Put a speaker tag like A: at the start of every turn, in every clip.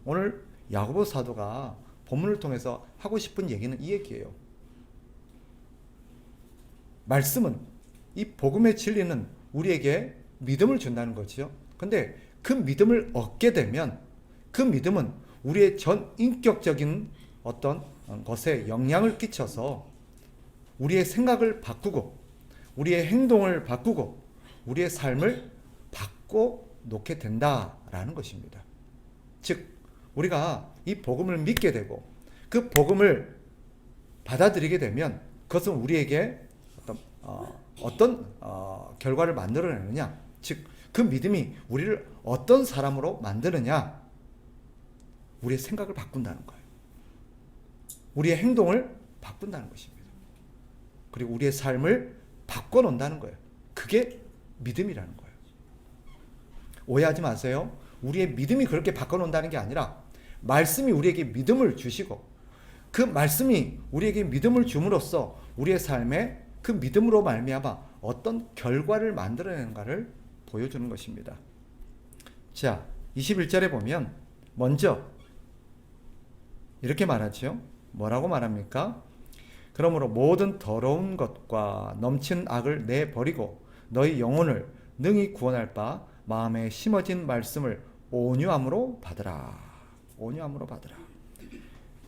A: 오늘 야고보 사도가 본문을 통해서 하고 싶은 얘기는 이 얘기예요. 말씀은, 이 복음의 진리는 우리에게 믿음을 준다는 거죠. 근데 그 믿음을 얻게 되면 그 믿음은 우리의 전 인격적인 어떤 것에 영향을 끼쳐서 우리의 생각을 바꾸고 우리의 행동을 바꾸고 우리의 삶을 바꿔 놓게 된다라는 것입니다. 즉 우리가 이 복음을 믿게 되고 그 복음을 받아들이게 되면 그것은 우리에게 어떤 결과를 만들어내느냐, 즉 그 믿음이 우리를 어떤 사람으로 만드느냐, 우리의 생각을 바꾼다는 거예요. 우리의 행동을 바꾼다는 것입니다. 그리고 우리의 삶을 바꿔놓는다는 거예요. 그게 믿음이라는 거예요. 오해하지 마세요. 우리의 믿음이 그렇게 바꿔놓는다는 게 아니라 말씀이 우리에게 믿음을 주시고 그 말씀이 우리에게 믿음을 줌으로써 우리의 삶에 그 믿음으로 말미암아 어떤 결과를 만들어내는가를 보여주는 것입니다. 자, 21절에 보면 먼저 이렇게 말하죠. 뭐라고 말합니까? 그러므로 모든 더러운 것과 넘치는 악을 내버리고 너희 영혼을 능히 구원할 바 마음에 심어진 말씀을 온유함으로 받으라. 온유함으로 받으라.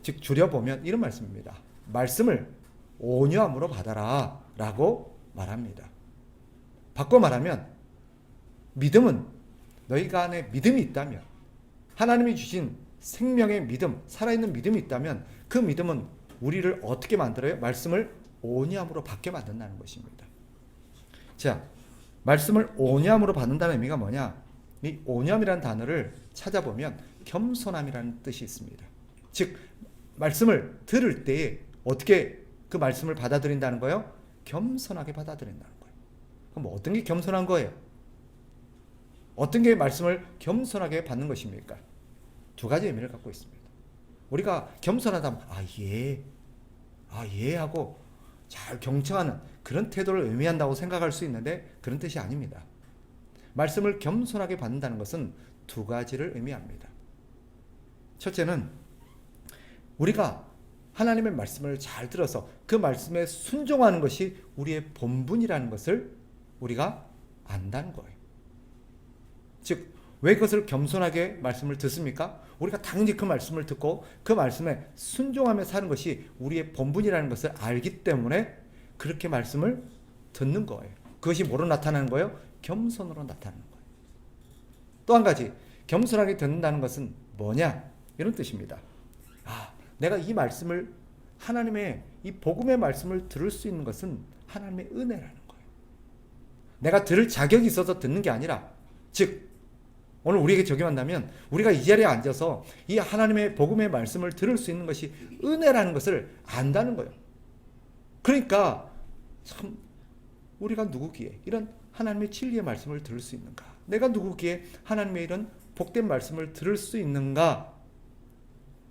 A: 즉 줄여보면 이런 말씀입니다. 말씀을 온유함으로 받아라 라고 말합니다. 바꿔 말하면 믿음은, 너희가 안에 믿음이 있다면, 하나님이 주신 생명의 믿음, 살아있는 믿음이 있다면 그 믿음은 우리를 어떻게 만들어요? 말씀을 온유함으로 받게 만든다는 것입니다. 자, 말씀을 온유함으로 받는다는 의미가 뭐냐? 이 온유함이라는 단어를 찾아보면 겸손함이라는 뜻이 있습니다. 즉 말씀을 들을 때에 어떻게 그 말씀을 받아들인다는 거예요? 겸손하게 받아들인다는 거예요. 그럼 어떤 게 겸손한 거예요? 어떤 게 말씀을 겸손하게 받는 것입니까? 두 가지 의미를 갖고 있습니다. 우리가 겸손하다면 예 하고 잘 경청하는 그런 태도를 의미한다고 생각할 수 있는데 그런 뜻이 아닙니다. 말씀을 겸손하게 받는다는 것은 두 가지를 의미합니다. 첫째는 우리가 하나님의 말씀을 잘 들어서 그 말씀에 순종하는 것이 우리의 본분이라는 것을 우리가 안다는 거예요. 즉, 왜 그것을 겸손하게 말씀을 듣습니까? 우리가 당연히 그 말씀을 듣고 그 말씀에 순종하며 사는 것이 우리의 본분이라는 것을 알기 때문에 그렇게 말씀을 듣는 거예요. 그것이 뭐로 나타나는 거예요? 겸손으로 나타나는 거예요. 또 한 가지, 겸손하게 듣는다는 것은 뭐냐? 이런 뜻입니다. 내가 이 말씀을, 하나님의 이 복음의 말씀을 들을 수 있는 것은 하나님의 은혜라는 거예요. 내가 들을 자격이 있어서 듣는 게 아니라, 즉 오늘 우리에게 적용한다면 우리가 이 자리에 앉아서 이 하나님의 복음의 말씀을 들을 수 있는 것이 은혜라는 것을 안다는 거예요. 그러니까 참 우리가 누구기에 이런 하나님의 진리의 말씀을 들을 수 있는가? 내가 누구기에 하나님의 이런 복된 말씀을 들을 수 있는가?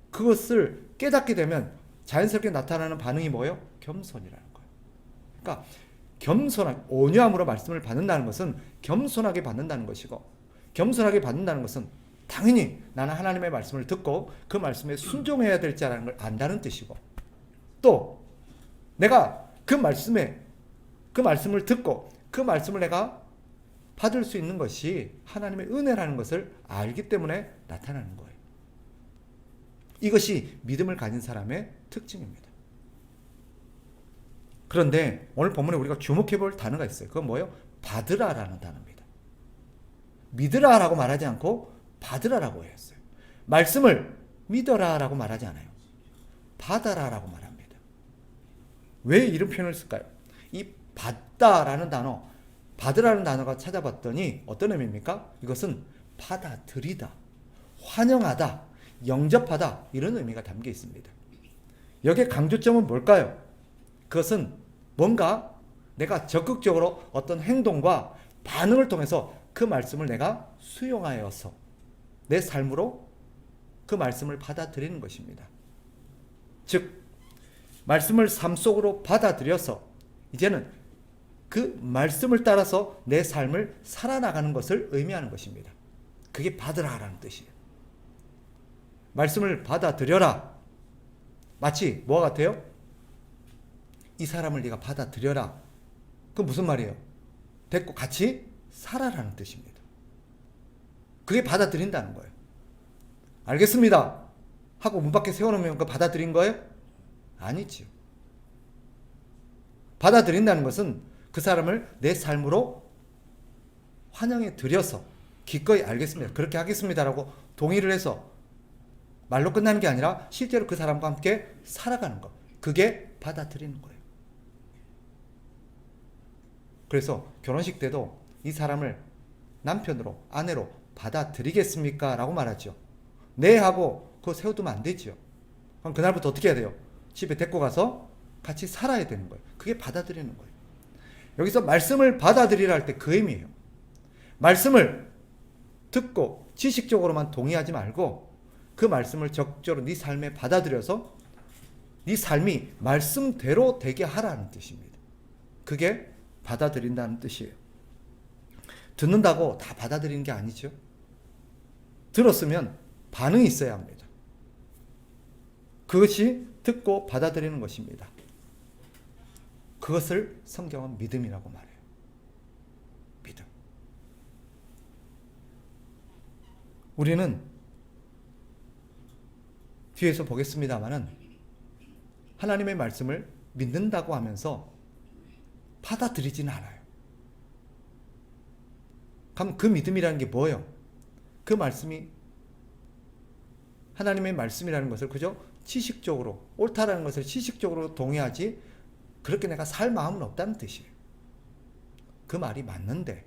A: 그것을 깨닫게 되면 자연스럽게 나타나는 반응이 뭐예요? 겸손이라는 거예요. 그러니까 겸손한, 온유함으로 말씀을 받는다는 것은 겸손하게 받는다는 것이고, 겸손하게 받는다는 것은 당연히 나는 하나님의 말씀을 듣고 그 말씀에 순종해야 될 자라는 걸 안다는 뜻이고, 또 내가 그 말씀을 듣고 그 말씀을 내가 받을 수 있는 것이 하나님의 은혜라는 것을 알기 때문에 나타나는 거예요. 이것이 믿음을 가진 사람의 특징입니다. 그런데 오늘 본문에 우리가 주목해 볼 단어가 있어요. 그건 뭐예요? 받으라라는 단어입니다. 믿으라라고 말하지 않고 받으라라고 했어요. 말씀을 믿어라라고 말하지 않아요. 받아라라고 말합니다. 왜 이런 표현을 쓸까요? 이 받다라는 단어, 받으라는 단어가 찾아봤더니 어떤 의미입니까? 이것은 받아들이다, 환영하다, 영접하다, 이런 의미가 담겨 있습니다. 여기에 강조점은 뭘까요? 그것은 뭔가 내가 적극적으로 어떤 행동과 반응을 통해서 그 말씀을 내가 수용하여서 내 삶으로 그 말씀을 받아들이는 것입니다. 즉 말씀을 삶 속으로 받아들여서 이제는 그 말씀을 따라서 내 삶을 살아나가는 것을 의미하는 것입니다. 그게 받으라라는 뜻이에요. 말씀을 받아들여라. 마치 뭐와 같아요? 이 사람을 네가 받아들여라. 그건 무슨 말이에요? 데리고 같이 살아라는 뜻입니다. 그게 받아들인다는 거예요. 알겠습니다 하고 문 밖에 세워놓으면 그거 받아들인 거예요? 아니지요. 받아들인다는 것은 그 사람을 내 삶으로 환영해 드려서 기꺼이 알겠습니다, 그렇게 하겠습니다라고 동의를 해서 말로 끝나는 게 아니라 실제로 그 사람과 함께 살아가는 것, 그게 받아들이는 거예요. 그래서 결혼식 때도 이 사람을 남편으로, 아내로 받아들이겠습니까? 라고 말하죠. 네 하고 그거 세워두면 안 되죠. 그럼 그날부터 어떻게 해야 돼요? 집에 데리고 가서 같이 살아야 되는 거예요. 그게 받아들이는 거예요. 여기서 말씀을 받아들이라 할 때 그 의미예요. 말씀을 듣고 지식적으로만 동의하지 말고 그 말씀을 적극적으로 네 삶에 받아들여서 네 삶이 말씀대로 되게 하라는 뜻입니다. 그게 받아들인다는 뜻이에요. 듣는다고 다 받아들이는 게 아니죠. 들었으면 반응이 있어야 합니다. 그것이 듣고 받아들이는 것입니다. 그것을 성경은 믿음이라고 말해요. 믿음. 우리는 뒤에서 보겠습니다마는 하나님의 말씀을 믿는다고 하면서 받아들이지는 않아요. 그럼 그 믿음이라는 게 뭐예요? 그 말씀이 하나님의 말씀이라는 것을 그저 지식적으로, 옳다라는 것을 지식적으로 동의하지 그렇게 내가 살 마음은 없다는 뜻이에요. 그 말이 맞는데,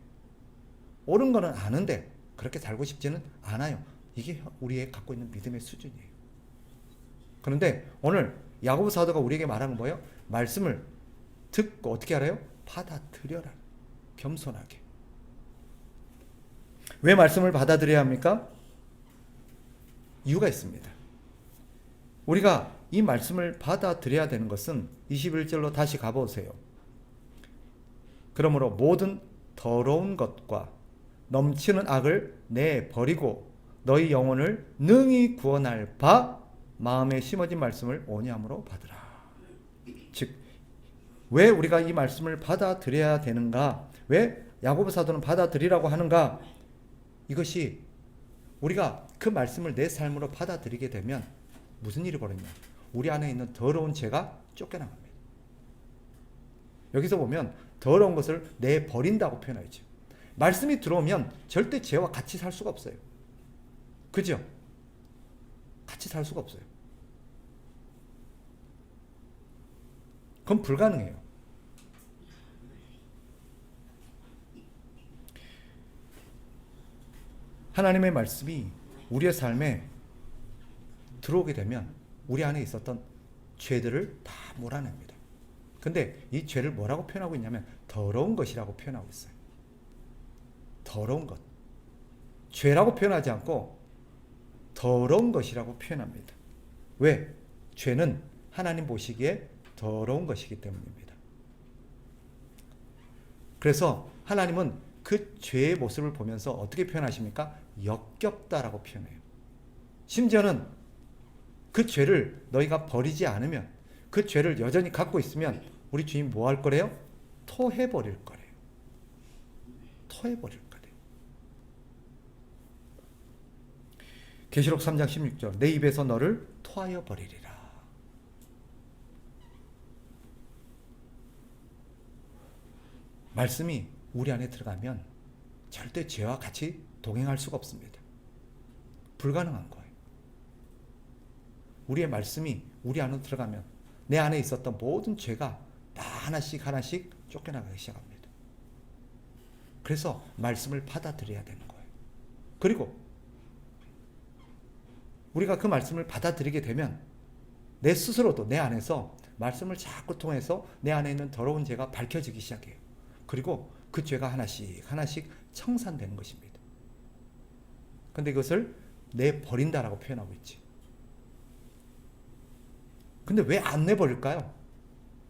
A: 옳은 거는 아는데 그렇게 살고 싶지는 않아요. 이게 우리의 갖고 있는 믿음의 수준이에요. 그런데 오늘 야고보 사도가 우리에게 말하는 뭐예요? 말씀을 듣고 어떻게 알아요? 받아들여라. 겸손하게. 왜 말씀을 받아들여야 합니까? 이유가 있습니다. 우리가 이 말씀을 받아들여야 되는 것은 21절로 다시 가보세요. 그러므로 모든 더러운 것과 넘치는 악을 내버리고 너희 영혼을 능히 구원할 바 마음에 심어진 말씀을 온유함으로 받으라. 즉, 왜 우리가 이 말씀을 받아들여야 되는가? 왜 야고보 사도는 받아들이라고 하는가? 이것이 우리가 그 말씀을 내 삶으로 받아들이게 되면 무슨 일이 벌어지냐? 우리 안에 있는 더러운 죄가 쫓겨나갑니다. 여기서 보면 더러운 것을 내버린다고 표현하죠. 말씀이 들어오면 절대 죄와 같이 살 수가 없어요. 그죠? 같이 살 수가 없어요. 그건 불가능해요. 하나님의 말씀이 우리의 삶에 들어오게 되면 우리 안에 있었던 죄들을 다 몰아냅니다. 근데 이 죄를 뭐라고 표현하고 있냐면 더러운 것이라고 표현하고 있어요. 더러운 것. 죄라고 표현하지 않고 더러운 것이라고 표현합니다. 왜? 죄는 하나님 보시기에 더러운 것이기 때문입니다. 그래서 하나님은 그 죄의 모습을 보면서 어떻게 표현하십니까? 역겹다라고 표현해요. 심지어는 그 죄를 너희가 버리지 않으면, 그 죄를 여전히 갖고 있으면 우리 주님 뭐 할 거래요? 토해버릴 거래요. 토해버릴 거래요. 계시록 3장 16절 내 입에서 너를 토하여 버리리라. 말씀이 우리 안에 들어가면 절대 죄와 같이 동행할 수가 없습니다. 불가능한 거예요. 우리의 말씀이 우리 안으로 들어가면 내 안에 있었던 모든 죄가 다 하나씩 하나씩 쫓겨나가기 시작합니다. 그래서 말씀을 받아들여야 되는 거예요. 그리고 우리가 그 말씀을 받아들이게 되면 내 스스로도 내 안에서 말씀을 자꾸 통해서 내 안에 있는 더러운 죄가 밝혀지기 시작해요. 그리고 그 죄가 하나씩 하나씩 청산되는 것입니다. 근데 이것을 내버린다라고 표현하고 있지. 근데 왜 안 내버릴까요?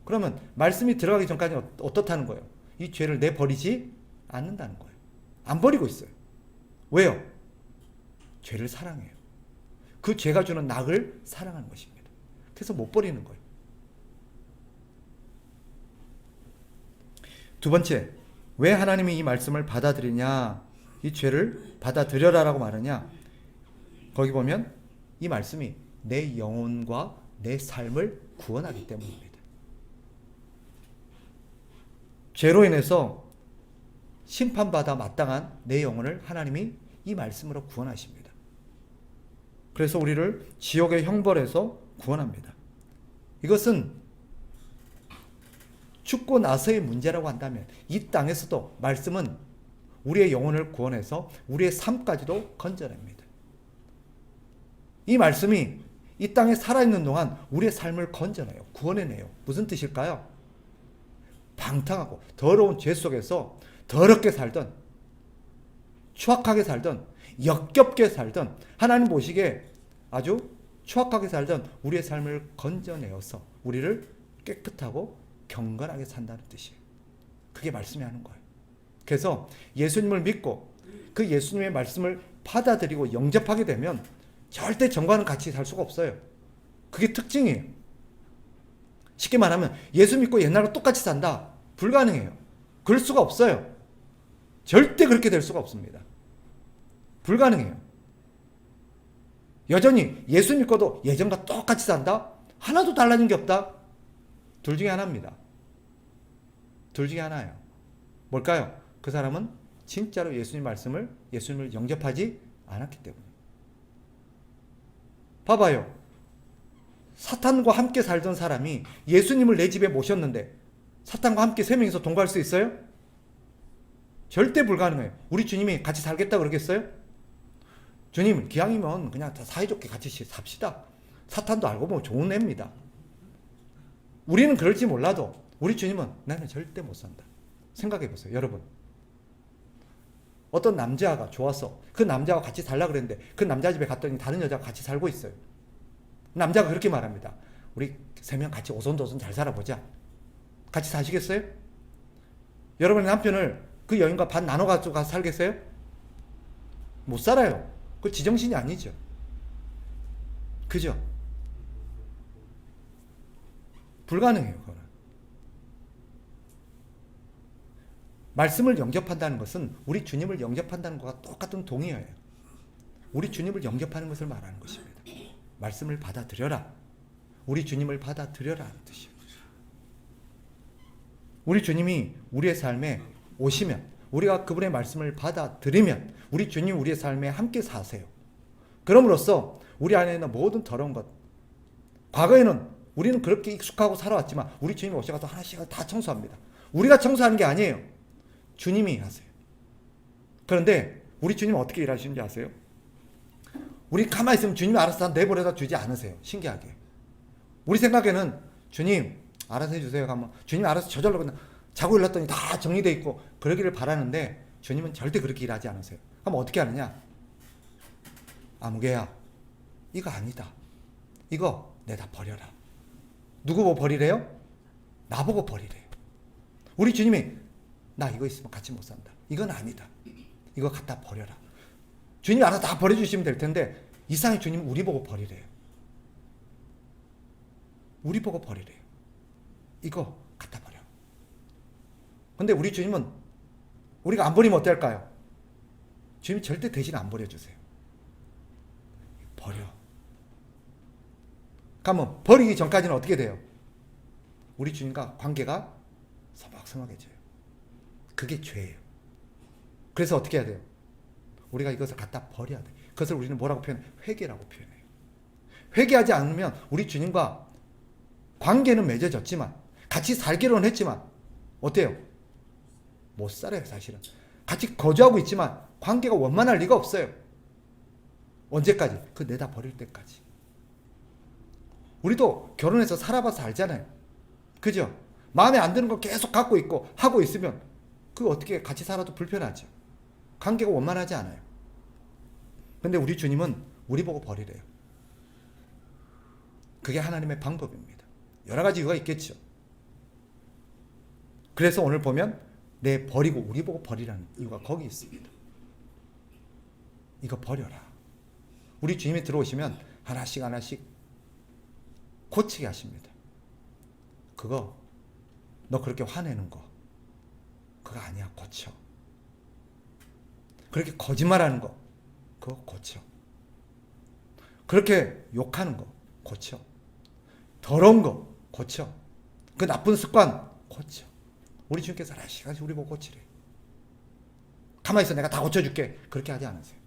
A: 그러면 말씀이 들어가기 전까지 어떻다는 거예요? 이 죄를 내버리지 않는다는 거예요. 안 버리고 있어요. 왜요? 죄를 사랑해요. 그 죄가 주는 낙을 사랑하는 것입니다. 그래서 못 버리는 거예요. 두 번째, 왜 하나님이 이 말씀을 받아들이냐, 이 죄를 받아들여라라고 말하냐. 거기 보면 이 말씀이 내 영혼과 내 삶을 구원하기 때문입니다. 죄로 인해서 심판받아 마땅한 내 영혼을 하나님이 이 말씀으로 구원하십니다. 그래서 우리를 지옥의 형벌에서 구원합니다. 이것은 죽고 나서의 문제라고 한다면 이 땅에서도 말씀은 우리의 영혼을 구원해서 우리의 삶까지도 건져냅니다. 이 말씀이 이 땅에 살아있는 동안 우리의 삶을 건져내요. 구원해내요. 무슨 뜻일까요? 방탕하고 더러운 죄 속에서 더럽게 살던, 추악하게 살던, 역겹게 살던, 하나님 보시기에 아주 추악하게 살던 우리의 삶을 건져내어서 우리를 깨끗하고 경건하게 산다는 뜻이에요. 그게 말씀이 하는 거예요. 그래서 예수님을 믿고 그 예수님의 말씀을 받아들이고 영접하게 되면 절대 정과는 같이 살 수가 없어요. 그게 특징이에요. 쉽게 말하면 예수 믿고 옛날과 똑같이 산다. 불가능해요. 그럴 수가 없어요. 절대 그렇게 될 수가 없습니다. 불가능해요. 여전히 예수 믿고도 예전과 똑같이 산다? 하나도 달라진 게 없다? 둘 중에 하나입니다. 둘 중에 하나예요. 뭘까요? 그 사람은 진짜로 예수님을 영접하지 않았기 때문에. 봐봐요. 사탄과 함께 살던 사람이 예수님을 내 집에 모셨는데 사탄과 함께 세 명이서 동거할 수 있어요? 절대 불가능해요. 우리 주님이 같이 살겠다 그러겠어요? 주님, 기왕이면 그냥 다 사이좋게 같이 삽시다. 사탄도 알고 보면 좋은 애입니다. 우리는 그럴지 몰라도 우리 주님은 나는 절대 못 산다. 생각해 보세요. 여러분. 어떤 남자가 좋아서 그 남자와 같이 살려고 그랬는데 그 남자 집에 갔더니 다른 여자가 같이 살고 있어요. 남자가 그렇게 말합니다. 우리 세 명 같이 오손도손 잘 살아보자. 같이 사시겠어요? 여러분의 남편을 그 여인과 반 나눠가지고 가서 살겠어요? 못 살아요. 그 지정신이 아니죠. 그죠? 불가능해요. 그거는. 말씀을 영접한다는 것은 우리 주님을 영접한다는 것과 똑같은 동의어예요. 우리 주님을 영접하는 것을 말하는 것입니다. 말씀을 받아들여라. 우리 주님을 받아들여라 하는 뜻이에요. 우리 주님이 우리의 삶에 오시면, 우리가 그분의 말씀을 받아들이면 우리 주님 우리의 삶에 함께 사세요. 그럼으로써 우리 안에 있는 모든 더러운 것, 과거에는 우리는 그렇게 익숙하고 살아왔지만 우리 주님이 오셔서 하나씩 다 청소합니다. 우리가 청소하는 게 아니에요. 주님이 하세요. 그런데 우리 주님은 어떻게 일하시는지 아세요? 우리 가만히 있으면 주님이 알아서 다 내버려다 주지 않으세요. 신기하게. 우리 생각에는 주님 알아서 해주세요 하면 주님이 알아서 저절로 그냥 자고 일났더니 다 정리되어 있고 그러기를 바라는데 주님은 절대 그렇게 일하지 않으세요. 그럼 어떻게 하느냐? 아무개야, 이거 아니다. 이거 내다 버려라. 누구 보고 버리래요? 나보고 버리래요. 우리 주님이 나 이거 있으면 같이 못 산다. 이건 아니다. 이거 갖다 버려라. 주님이 알아서 다 버려주시면 될 텐데 이상하게 주님은 우리 보고 버리래요. 우리 보고 버리래요. 이거 갖다 버려. 근데 우리 주님은 우리가 안 버리면 어떨까요? 주님이 절대 대신 안 버려주세요. 버려. 그러면 버리기 전까지는 어떻게 돼요? 우리 주님과 관계가 서먹서먹해져요. 그게 죄예요. 그래서 어떻게 해야 돼요? 우리가 이것을 갖다 버려야 돼요. 그것을 우리는 뭐라고 표현해요? 회개라고 표현해요. 회개하지 않으면 우리 주님과 관계는 맺어졌지만 같이 살기로는 했지만 어때요? 못 살아요. 사실은 같이 거주하고 있지만 관계가 원만할 리가 없어요. 언제까지? 그 내다 버릴 때까지. 우리도 결혼해서 살아봐서 알잖아요. 그죠? 마음에 안 드는 거 계속 갖고 있고 하고 있으면 그 어떻게 같이 살아도 불편하죠. 관계가 원만하지 않아요. 근데 우리 주님은 우리 보고 버리래요. 그게 하나님의 방법입니다. 여러 가지 이유가 있겠죠. 그래서 오늘 보면 내 버리고 우리 보고 버리라는 이유가 거기 있습니다. 이거 버려라. 우리 주님이 들어오시면 하나씩 하나씩 고치게 하십니다. 그거 너 그렇게 화내는 거 그거 아니야. 고쳐. 그렇게 거짓말하는 거 그거 고쳐. 그렇게 욕하는 거 고쳐. 더러운 거 고쳐. 그 나쁜 습관 고쳐. 우리 주님께서 하나씩 우리 보고 고치래. 가만히 있어. 내가 다 고쳐줄게. 그렇게 하지 않으세요.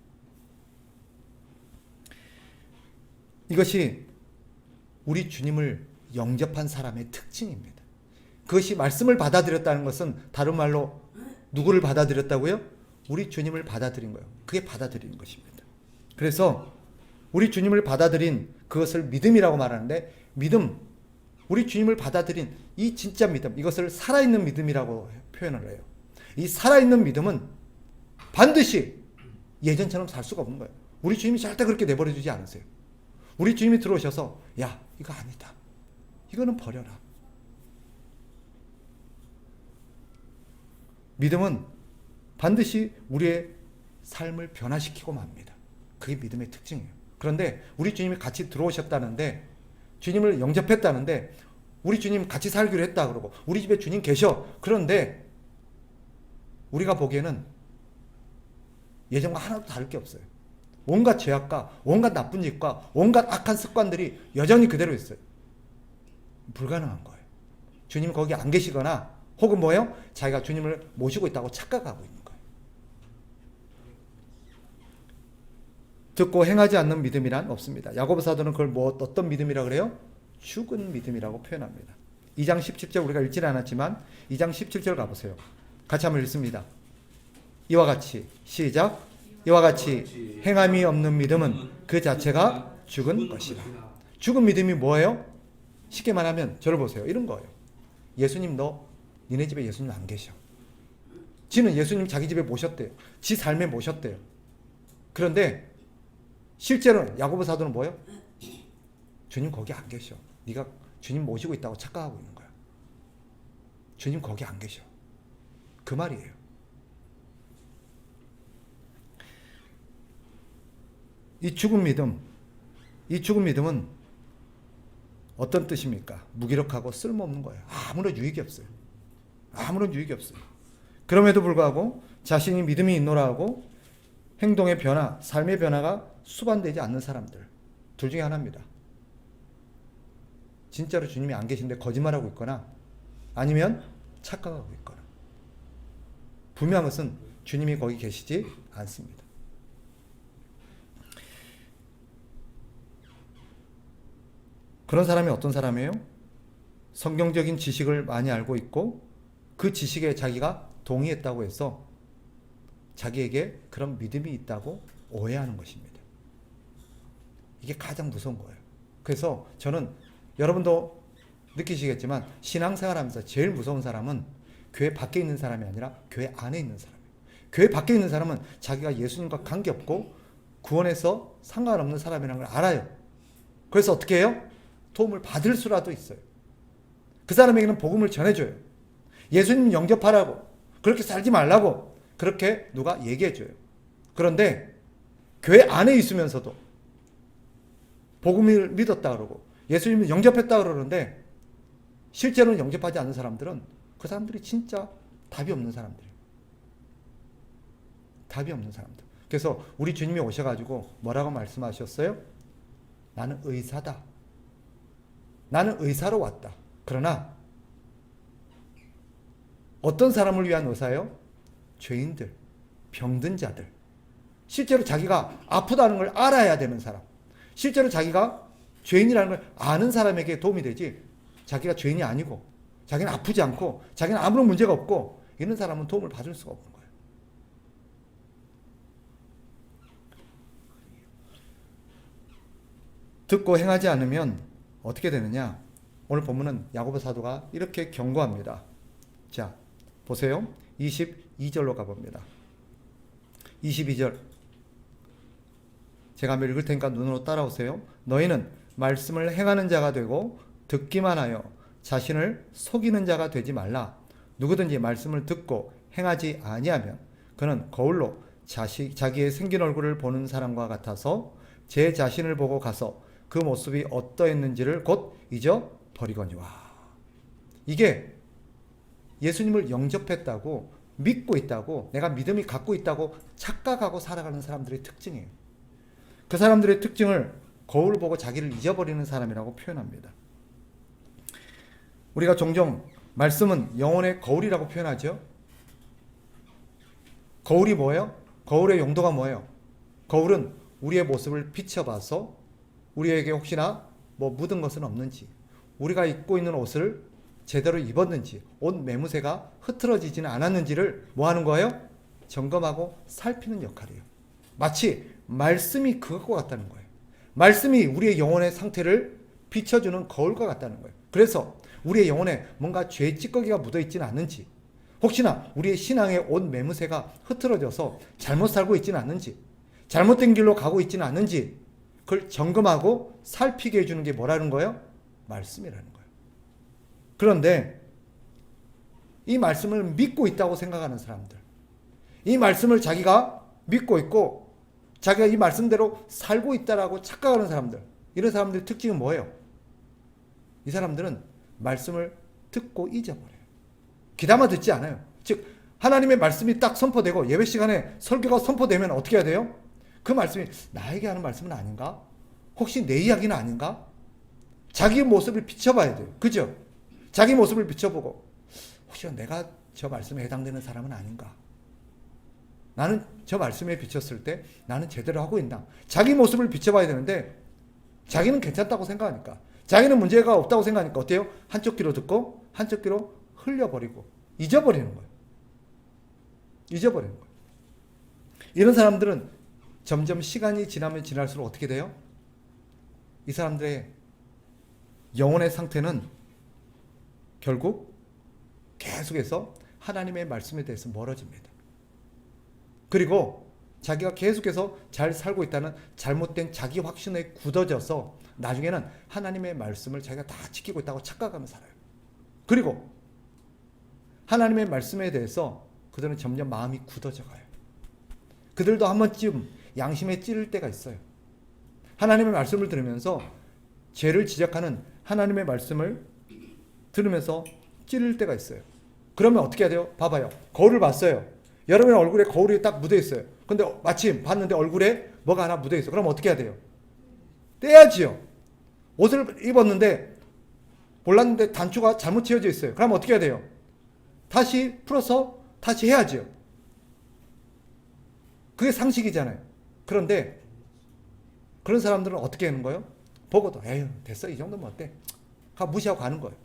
A: 이것이 우리 주님을 영접한 사람의 특징입니다. 그것이 말씀을 받아들였다는 것은 다른 말로 누구를 받아들였다고요? 우리 주님을 받아들인 거예요. 그게 받아들이는 것입니다. 그래서 우리 주님을 받아들인 그것을 믿음이라고 말하는데, 믿음, 우리 주님을 받아들인 이 진짜 믿음, 이것을 살아있는 믿음이라고 표현을 해요. 이 살아있는 믿음은 반드시 예전처럼 살 수가 없는 거예요. 우리 주님이 절대 그렇게 내버려 두지 않으세요. 우리 주님이 들어오셔서 야, 이거 아니다. 이거는 버려라. 믿음은 반드시 우리의 삶을 변화시키고 맙니다. 그게 믿음의 특징이에요. 그런데 우리 주님이 같이 들어오셨다는데, 주님을 영접했다는데, 우리 주님 같이 살기로 했다 그러고 우리 집에 주님 계셔. 그런데 우리가 보기에는 예전과 하나도 다를 게 없어요. 온갖 죄악과 온갖 나쁜 짓과 온갖 악한 습관들이 여전히 그대로 있어요. 불가능한 거예요. 주님 거기 안 계시거나 혹은 뭐예요? 자기가 주님을 모시고 있다고 착각하고 있는 거예요. 듣고 행하지 않는 믿음이란 없습니다. 야고보 사도는 그걸 어떤 믿음이라고 그래요? 죽은 믿음이라고 표현합니다. 2장 17절 우리가 읽지는 않았지만 2장 17절 가보세요. 같이 한번 읽습니다. 이와 같이 시작. 이와 같이 행함이 없는 믿음은 그 자체가 죽은 것이라. 죽은 믿음이 뭐예요? 쉽게 말하면 저를 보세요. 이런 거예요. 예수님 니네 집에 예수님 안 계셔. 지는 예수님 자기 집에 모셨대요. 지 삶에 모셨대요. 그런데 실제로는 야고보 사도는 뭐예요? 주님 거기 안 계셔. 네가 주님 모시고 있다고 착각하고 있는 거야. 주님 거기 안 계셔. 그 말이에요. 이 죽은 믿음은 어떤 뜻입니까? 무기력하고 쓸모없는 거예요. 아무런 유익이 없어요. 아무런 유익이 없어요. 그럼에도 불구하고 자신이 믿음이 있노라 하고 행동의 변화, 삶의 변화가 수반되지 않는 사람들, 둘 중에 하나입니다. 진짜로 주님이 안 계신데 거짓말하고 있거나 아니면 착각하고 있거나. 분명한 것은 주님이 거기 계시지 않습니다. 그런 사람이 어떤 사람이에요? 성경적인 지식을 많이 알고 있고 그 지식에 자기가 동의했다고 해서 자기에게 그런 믿음이 있다고 오해하는 것입니다. 이게 가장 무서운 거예요. 그래서 저는 여러분도 느끼시겠지만 신앙생활하면서 제일 무서운 사람은 교회 밖에 있는 사람이 아니라 교회 안에 있는 사람이에요. 교회 밖에 있는 사람은 자기가 예수님과 관계없고 구원에서 상관없는 사람이라는 걸 알아요. 그래서 어떻게 해요? 도움을 받을 수라도 있어요. 그 사람에게는 복음을 전해줘요. 예수님 영접하라고, 그렇게 살지 말라고 그렇게 누가 얘기해줘요. 그런데 교회 안에 있으면서도 복음을 믿었다 그러고 예수님을 영접했다 그러는데 실제로는 영접하지 않는 사람들은 그 사람들이 진짜 답이 없는 사람들이에요. 답이 없는 사람들. 그래서 우리 주님이 오셔가지고 뭐라고 말씀하셨어요? 나는 의사다. 나는 의사로 왔다. 그러나 어떤 사람을 위한 의사예요? 죄인들, 병든 자들. 실제로 자기가 아프다는 걸 알아야 되는 사람. 실제로 자기가 죄인이라는 걸 아는 사람에게 도움이 되지, 자기가 죄인이 아니고 자기는 아프지 않고 자기는 아무런 문제가 없고 이런 사람은 도움을 받을 수가 없는 거예요. 듣고 행하지 않으면 어떻게 되느냐? 오늘 본문은 야고보 사도가 이렇게 경고합니다. 자, 보세요. 22절로 가봅니다. 22절. 제가 한번 읽을 테니까 눈으로 따라오세요. 너희는 말씀을 행하는 자가 되고 듣기만 하여 자신을 속이는 자가 되지 말라. 누구든지 말씀을 듣고 행하지 아니하면 그는 거울로 자기의 생긴 얼굴을 보는 사람과 같아서 제 자신을 보고 가서 그 모습이 어떠했는지를 곧 잊어버리거니와. 이게 예수님을 영접했다고, 믿고 있다고, 내가 믿음이 갖고 있다고 착각하고 살아가는 사람들의 특징이에요. 그 사람들의 특징을 거울 보고 자기를 잊어버리는 사람이라고 표현합니다. 우리가 종종 말씀은 영혼의 거울이라고 표현하죠. 거울이 뭐예요? 거울의 용도가 뭐예요? 거울은 우리의 모습을 비춰봐서 우리에게 혹시나 뭐 묻은 것은 없는지, 우리가 입고 있는 옷을 제대로 입었는지, 옷 매무새가 흐트러지지는 않았는지를 뭐 하는 거예요? 점검하고 살피는 역할이에요. 마치 말씀이 그것과 같다는 거예요. 말씀이 우리의 영혼의 상태를 비춰주는 거울과 같다는 거예요. 그래서 우리의 영혼에 뭔가 죄의 찌꺼기가 묻어있지는 않는지, 혹시나 우리의 신앙의 옷 매무새가 흐트러져서 잘못 살고 있지는 않는지, 잘못된 길로 가고 있지는 않는지, 그걸 점검하고 살피게 해주는 게 뭐라는 거예요? 말씀이라는 거예요. 그런데 이 말씀을 믿고 있다고 생각하는 사람들, 이 말씀을 자기가 믿고 있고 자기가 이 말씀대로 살고 있다라고 착각하는 사람들, 이런 사람들의 특징은 뭐예요? 이 사람들은 말씀을 듣고 잊어버려요. 귀담아 듣지 않아요. 즉 하나님의 말씀이 딱 선포되고 예배 시간에 설교가 선포되면 어떻게 해야 돼요? 그 말씀이 나에게 하는 말씀은 아닌가? 혹시 내 이야기는 아닌가? 자기 모습을 비춰봐야 돼요. 그죠? 자기 모습을 비춰보고 혹시 내가 저 말씀에 해당되는 사람은 아닌가? 나는 저 말씀에 비쳤을 때 나는 제대로 하고 있나? 자기 모습을 비춰봐야 되는데 자기는 괜찮다고 생각하니까, 자기는 문제가 없다고 생각하니까 어때요? 한쪽 귀로 듣고 한쪽 귀로 흘려버리고 잊어버리는 거예요. 잊어버리는 거예요. 이런 사람들은 점점 시간이 지나면 지날수록 어떻게 돼요? 이 사람들의 영혼의 상태는 결국 계속해서 하나님의 말씀에 대해서 멀어집니다. 그리고 자기가 계속해서 잘 살고 있다는 잘못된 자기 확신에 굳어져서 나중에는 하나님의 말씀을 자기가 다 지키고 있다고 착각하며 살아요. 그리고 하나님의 말씀에 대해서 그들은 점점 마음이 굳어져 가요. 그들도 한 번쯤 양심에 찌를 때가 있어요. 하나님의 말씀을 들으면서 죄를 지적하는 하나님의 말씀을 들으면서 찌를 때가 있어요. 그러면 어떻게 해야 돼요? 봐봐요. 거울을 봤어요. 여러분의 얼굴에 거울이 딱 묻어 있어요. 근데 마침 봤는데 얼굴에 뭐가 하나 묻어 있어요. 그럼 어떻게 해야 돼요? 떼야지요. 옷을 입었는데 몰랐는데 단추가 잘못 채워져 있어요. 그럼 어떻게 해야 돼요? 다시 풀어서 다시 해야지요. 그게 상식이잖아요. 그런데 그런 사람들은 어떻게 하는 거예요? 보고도 에휴 됐어 이 정도면 어때? 무시하고 가는 거예요.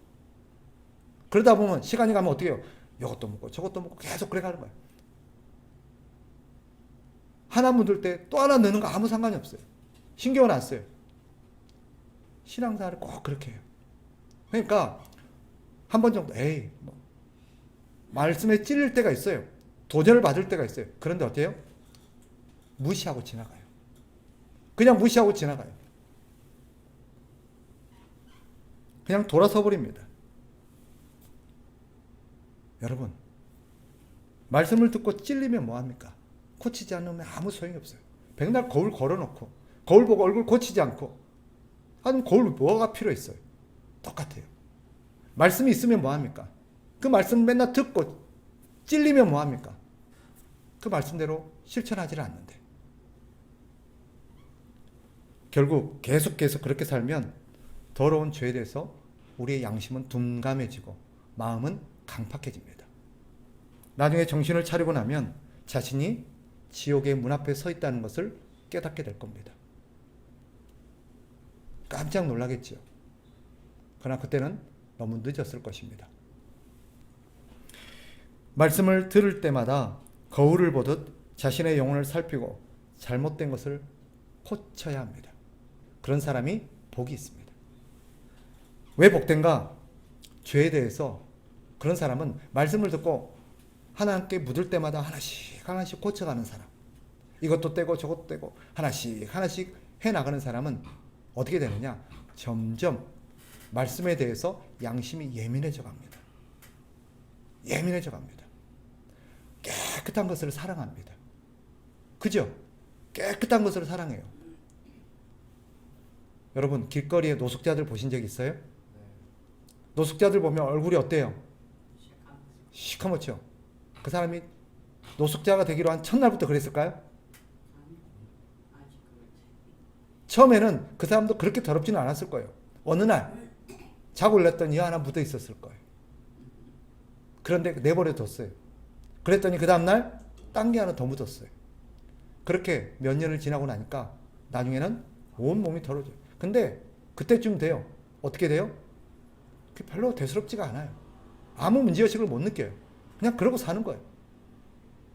A: 그러다 보면 시간이 가면 어떻게 해요? 이것도 먹고 저것도 먹고 계속 그래 가는 거예요. 하나 묻을 때 또 하나 넣는 거 아무 상관이 없어요. 신경은 안 써요. 신앙생활을 꼭 그렇게 해요. 그러니까 한 번 정도 말씀에 찔릴 때가 있어요. 도전을 받을 때가 있어요. 그런데 어때요? 무시하고 지나가요. 그냥 무시하고 지나가요. 그냥 돌아서 버립니다. 여러분, 말씀을 듣고 찔리면 뭐합니까? 고치지 않으면 아무 소용이 없어요. 백날 거울 걸어놓고 거울 보고 얼굴 고치지 않고 하는 거울 뭐가 필요 있어요? 똑같아요. 말씀이 있으면 뭐합니까? 그 말씀 맨날 듣고 찔리면 뭐합니까? 그 말씀대로 실천하지를 않는데 결국 계속 그렇게 살면 더러운 죄에 대해서 우리의 양심은 둔감해지고 마음은 강팍해집니다. 나중에 정신을 차리고 나면 자신이 지옥의 문 앞에 서 있다는 것을 깨닫게 될 겁니다. 깜짝 놀라겠죠. 그러나 그때는 너무 늦었을 것입니다. 말씀을 들을 때마다 거울을 보듯 자신의 영혼을 살피고 잘못된 것을 고쳐야 합니다. 그런 사람이 복이 있습니다. 왜 복된가? 죄에 대해서 그런 사람은 말씀을 듣고 하나님께 묻을 때마다 하나씩 고쳐가는 사람, 이것도 떼고 저것도 떼고 하나씩 해나가는 사람은 어떻게 되느냐? 점점 말씀에 대해서 양심이 예민해져 갑니다. 예민해져 갑니다. 깨끗한 것을 사랑합니다. 그죠? 깨끗한 것을 사랑해요. 여러분 길거리에 노숙자들 보신 적 있어요? 노숙자들 보면 얼굴이 어때요? 시커멓죠. 그 사람이 노숙자가 되기로 한 첫날부터 그랬을까요? 처음에는 그 사람도 그렇게 더럽지는 않았을 거예요. 어느 날 자고 일어났더니 하나 묻어 있었을 거예요. 그런데 내버려 뒀어요. 그랬더니 그 다음날 딴 게 하나 더 묻었어요. 그렇게 몇 년을 지나고 나니까 나중에는 온 몸이 더러워져요. 근데 그때쯤 돼요. 어떻게 돼요? 별로 대수롭지가 않아요. 아무 문제의식을 못 느껴요. 그냥 그러고 사는 거예요.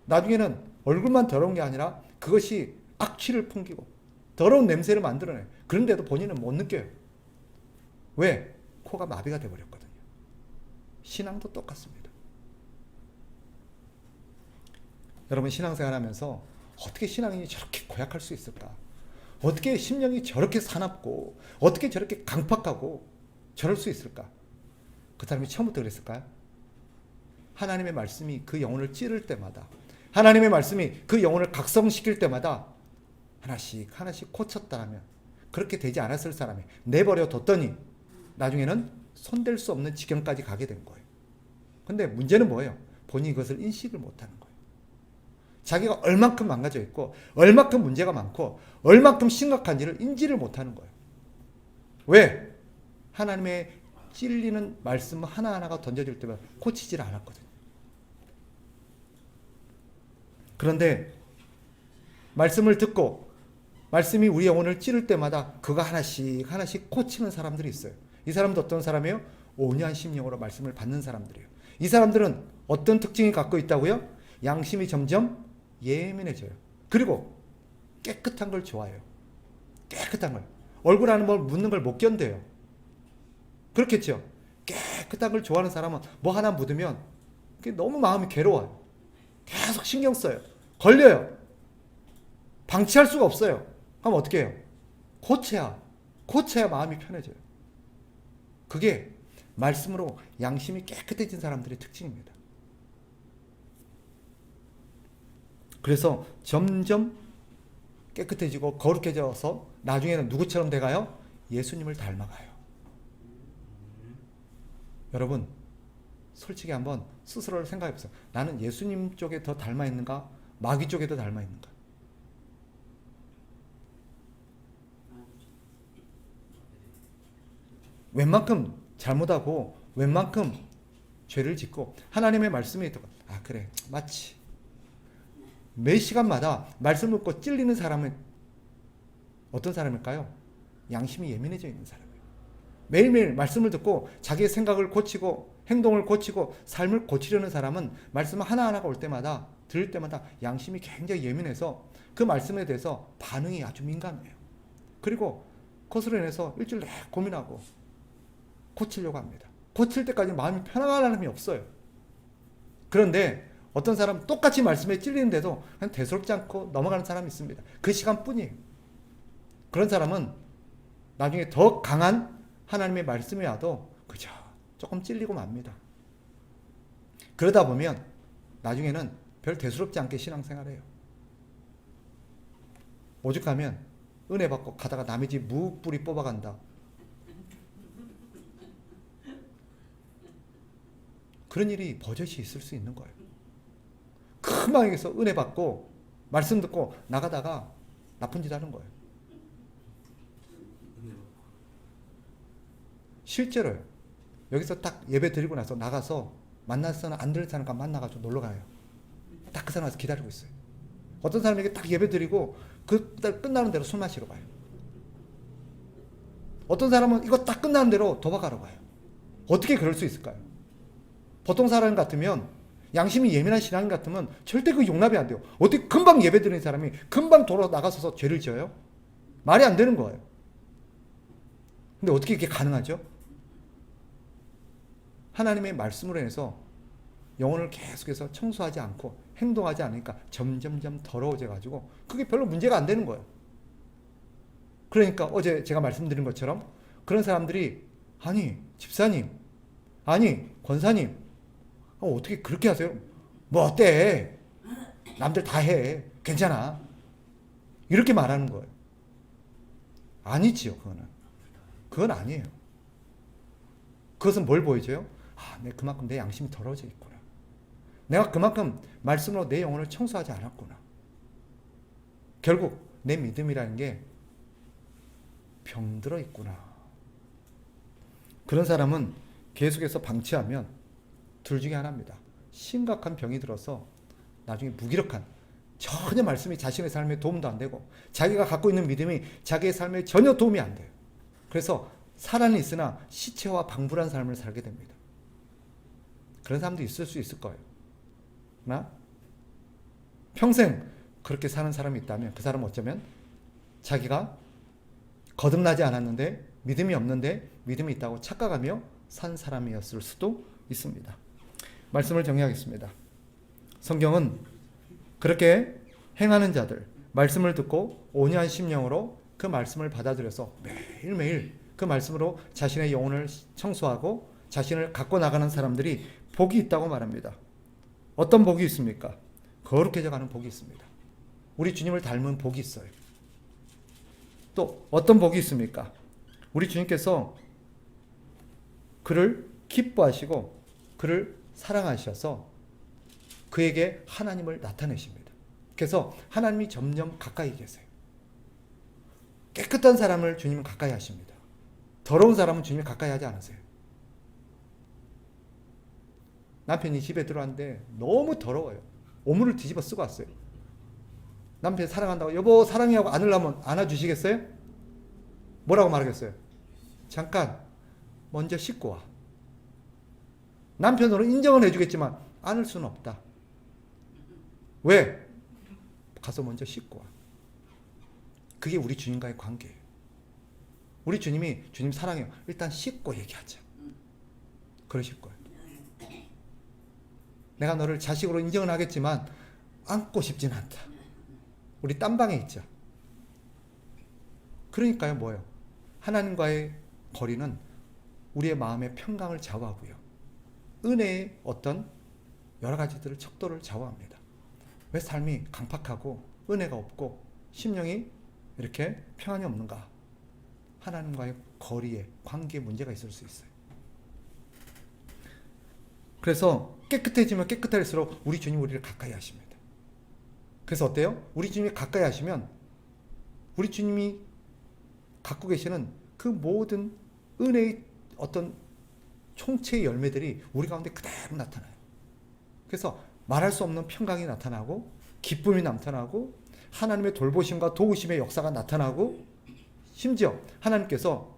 A: 나중에는 얼굴만 더러운 게 아니라 그것이 악취를 풍기고 더러운 냄새를 만들어내요. 그런데도 본인은 못 느껴요. 왜? 코가 마비가 돼버렸거든요. 신앙도 똑같습니다. 여러분 신앙생활 하면서 어떻게 신앙인이 저렇게 고약할 수 있을까? 어떻게 심령이 저렇게 사납고 어떻게 저렇게 강팍하고 저럴 수 있을까? 그 사람이 처음부터 그랬을까요? 하나님의 말씀이 그 영혼을 찌를 때마다 하나님의 말씀이 그 영혼을 각성시킬 때마다 하나씩 하나씩 고쳤다면 그렇게 되지 않았을 사람이 내버려 뒀더니 나중에는 손댈 수 없는 지경까지 가게 된 거예요. 근데 문제는 뭐예요? 본인이 그것을 인식을 못하는 거예요. 자기가 얼만큼 망가져 있고 얼만큼 문제가 많고 얼만큼 심각한지를 인지를 못하는 거예요. 왜? 하나님의 찔리는 말씀 하나하나가 던져질 때마다 고치질 않았거든요. 그런데 말씀을 듣고 말씀이 우리 영혼을 찌를 때마다 그거 하나씩 하나씩 고치는 사람들이 있어요. 이 사람도 어떤 사람이에요? 온유한 심령으로 말씀을 받는 사람들이에요. 이 사람들은 어떤 특징이 갖고 있다고요? 양심이 점점 예민해져요. 그리고 깨끗한 걸 좋아해요. 깨끗한 걸. 얼굴 안에 뭘 묻는 걸 못 견뎌요. 그렇겠죠? 깨끗한 걸 좋아하는 사람은 뭐 하나 묻으면 너무 마음이 괴로워요. 계속 신경 써요. 걸려요. 방치할 수가 없어요. 그럼 어떻게 해요? 고쳐야 마음이 편해져요. 그게 말씀으로 양심이 깨끗해진 사람들의 특징입니다. 그래서 점점 깨끗해지고 거룩해져서 나중에는 누구처럼 돼가요? 예수님을 닮아가요. 여러분 솔직히 한번 스스로를 생각해 보세요. 나는 예수님 쪽에 더 닮아 있는가? 마귀 쪽에 더 닮아 있는가? 웬만큼 잘못하고 웬만큼 죄를 짓고 하나님의 말씀이 있다고 그래 맞지. 매 시간마다 말씀 듣고 찔리는 사람은 어떤 사람일까요? 양심이 예민해져 있는 사람이에요. 매일매일 말씀을 듣고 자기의 생각을 고치고 행동을 고치고 삶을 고치려는 사람은 말씀 하나하나가 올 때마다 들을 때마다 양심이 굉장히 예민해서 그 말씀에 대해서 반응이 아주 민감해요. 그리고 그것으로 인해서 일주일 내내 고민하고 고치려고 합니다. 고칠 때까지 마음이 편안한 사람이 없어요. 그런데 어떤 사람은 똑같이 말씀에 찔리는데도 그냥 대수롭지 않고 넘어가는 사람이 있습니다. 그 시간뿐이에요. 그런 사람은 나중에 더 강한 하나님의 말씀이 와도 그저 조금 찔리고 맙니다. 그러다 보면 나중에는 별 대수롭지 않게 신앙생활해요. 오죽하면 은혜 받고 가다가 남의 집 무뿌리 뽑아간다. 그런 일이 버젓이 있을 수 있는 거예요. 큰 방에서 은혜 받고 말씀 듣고 나가다가 나쁜 짓 하는 거예요. 실제로요. 여기서 딱 예배 드리고 나서 나가서 만나서는 안 들을 사람과 만나가지고 놀러 가요. 딱 그 사람 와서 기다리고 있어요. 어떤 사람에게 딱 예배 드리고 그 끝나는 대로 술 마시러 가요. 어떤 사람은 이거 딱 끝나는 대로 도박하러 가요. 어떻게 그럴 수 있을까요? 보통 사람 같으면 양심이 예민한 신앙인 같으면 절대 그 용납이 안 돼요. 어떻게 금방 예배 드리는 사람이 금방 돌아 나가서서 죄를 지어요? 말이 안 되는 거예요. 근데 어떻게 이게 가능하죠? 하나님의 말씀으로 인해서 영혼을 계속해서 청소하지 않고 행동하지 않으니까 점점점 더러워져 가지고 그게 별로 문제가 안 되는 거예요. 그러니까 어제 제가 말씀드린 것처럼 그런 사람들이 아니 집사님 아니 권사님 어떻게 그렇게 하세요? 뭐 어때? 남들 다 해. 괜찮아. 이렇게 말하는 거예요. 아니지요, 그거는. 그건 아니에요. 그것은 뭘 보여줘요? 아, 내 그만큼 내 양심이 더러워져 있구나. 내가 그만큼 말씀으로 내 영혼을 청소하지 않았구나. 결국 내 믿음이라는 게 병들어 있구나. 그런 사람은 계속해서 방치하면 둘 중에 하나입니다. 심각한 병이 들어서 나중에 무기력한, 전혀 말씀이 자신의 삶에 도움도 안 되고 자기가 갖고 있는 믿음이 자기의 삶에 전혀 도움이 안 돼요. 그래서 살아는 있으나 시체와 방불한 삶을 살게 됩니다. 그런 사람도 있을 수 있을 거예요. 그러나 평생 그렇게 사는 사람이 있다면 그 사람은 어쩌면 자기가 거듭나지 않았는데 믿음이 없는데 믿음이 있다고 착각하며 산 사람이었을 수도 있습니다. 말씀을 정리하겠습니다. 성경은 그렇게 행하는 자들, 말씀을 듣고 온유한 심령으로 그 말씀을 받아들여서 매일매일 그 말씀으로 자신의 영혼을 청소하고 자신을 갖고 나가는 사람들이 복이 있다고 말합니다. 어떤 복이 있습니까? 거룩해져 가는 복이 있습니다. 우리 주님을 닮은 복이 있어요. 또 어떤 복이 있습니까? 우리 주님께서 그를 기뻐하시고 그를 사랑하셔서 그에게 하나님을 나타내십니다. 그래서 하나님이 점점 가까이 계세요. 깨끗한 사람을 주님은 가까이 하십니다. 더러운 사람은 주님이 가까이 하지 않으세요. 남편이 집에 들어왔는데 너무 더러워요. 오물을 뒤집어 쓰고 왔어요. 남편이 사랑한다고 여보 사랑해 하고 안으려면 안아주시겠어요? 뭐라고 말하겠어요? 잠깐 먼저 씻고 와. 남편으로 인정은 해주겠지만 안을 수는 없다. 왜? 가서 먼저 씻고 와. 그게 우리 주님과의 관계예요. 우리 주님이 주님 사랑해요. 일단 씻고 얘기하자. 그러실 거예요. 내가 너를 자식으로 인정은 하겠지만 안고 싶진 않다. 우리 딴방에 있자. 그러니까요 뭐예요? 하나님과의 거리는 우리의 마음의 평강을 좌우하고요. 은혜의 어떤 여러 가지들을 척도를 좌우합니다. 왜 삶이 강팍하고 은혜가 없고 심령이 이렇게 평안이 없는가? 하나님과의 거리에 관계에 문제가 있을 수 있어요. 그래서 깨끗해지면 깨끗할수록 우리 주님 우리를 가까이 하십니다. 그래서 어때요? 우리 주님이 가까이 하시면 우리 주님이 갖고 계시는 그 모든 은혜의 어떤 총체의 열매들이 우리 가운데 그대로 나타나요. 그래서 말할 수 없는 평강이 나타나고 기쁨이 나타나고 하나님의 돌보심과 도우심의 역사가 나타나고 심지어 하나님께서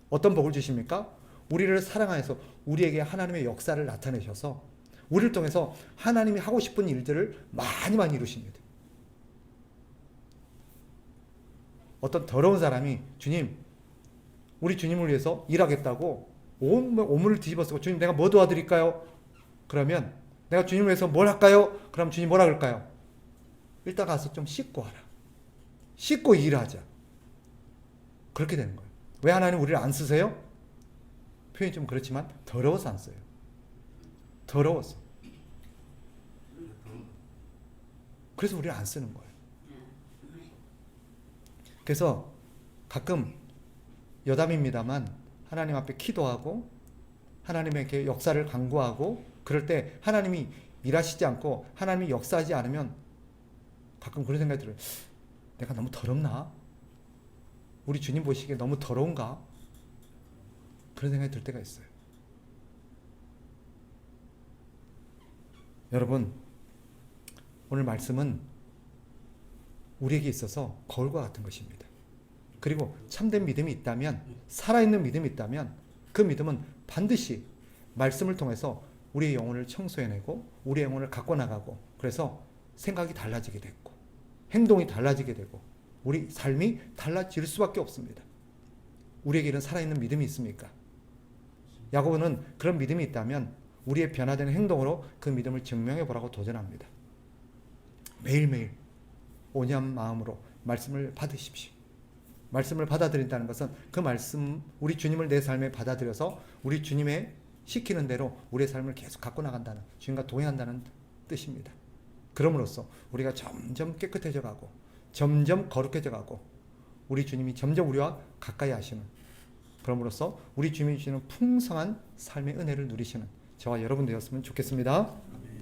A: 어떤 복을 주십니까? 우리를 사랑하여서 우리에게 하나님의 역사를 나타내셔서 우리를 통해서 하나님이 하고 싶은 일들을 많이 이루십니다. 어떤 더러운 사람이 주님, 우리 주님을 위해서 일하겠다고 오물을 뒤집어 쓰고 주님 내가 뭐 도와드릴까요? 그러면 내가 주님을 위해서 뭘 할까요? 그럼 주님 뭐라 그럴까요? 일단 가서 좀 씻고 와라. 씻고 일하자. 그렇게 되는 거예요. 왜 하나님 우리를 안 쓰세요? 표현이 좀 그렇지만 더러워서 안 써요. 더러워서. 그래서 우리를 안 쓰는 거예요. 그래서 가끔 여담입니다만 하나님 앞에 기도하고 하나님에게 역사를 간구하고 그럴 때 하나님이 일하시지 않고 하나님이 역사하지 않으면 가끔 그런 생각이 들어요. 내가 너무 더럽나? 우리 주님 보시기에 너무 더러운가? 그런 생각이 들 때가 있어요. 여러분, 오늘 말씀은 우리에게 있어서 거울과 같은 것입니다. 그리고 참된 믿음이 있다면, 살아있는 믿음이 있다면 그 믿음은 반드시 말씀을 통해서 우리의 영혼을 청소해내고 우리의 영혼을 갖고 나가고 그래서 생각이 달라지게 됐고 행동이 달라지게 되고 우리 삶이 달라질 수밖에 없습니다. 우리에게 이런 살아있는 믿음이 있습니까? 야고보는 그런 믿음이 있다면 우리의 변화되는 행동으로 그 믿음을 증명해 보라고 도전합니다. 매일매일 온유한 마음으로 말씀을 받으십시오. 말씀을 받아들인다는 것은 그 말씀, 우리 주님을 내 삶에 받아들여서 우리 주님의 시키는 대로 우리의 삶을 계속 갖고 나간다는, 주님과 동행한다는 뜻입니다. 그럼으로써 우리가 점점 깨끗해져 가고 점점 거룩해져 가고 우리 주님이 점점 우리와 가까이 하시는 그럼으로써 우리 주님이 주시는 풍성한 삶의 은혜를 누리시는 저와 여러분 되었으면 좋겠습니다.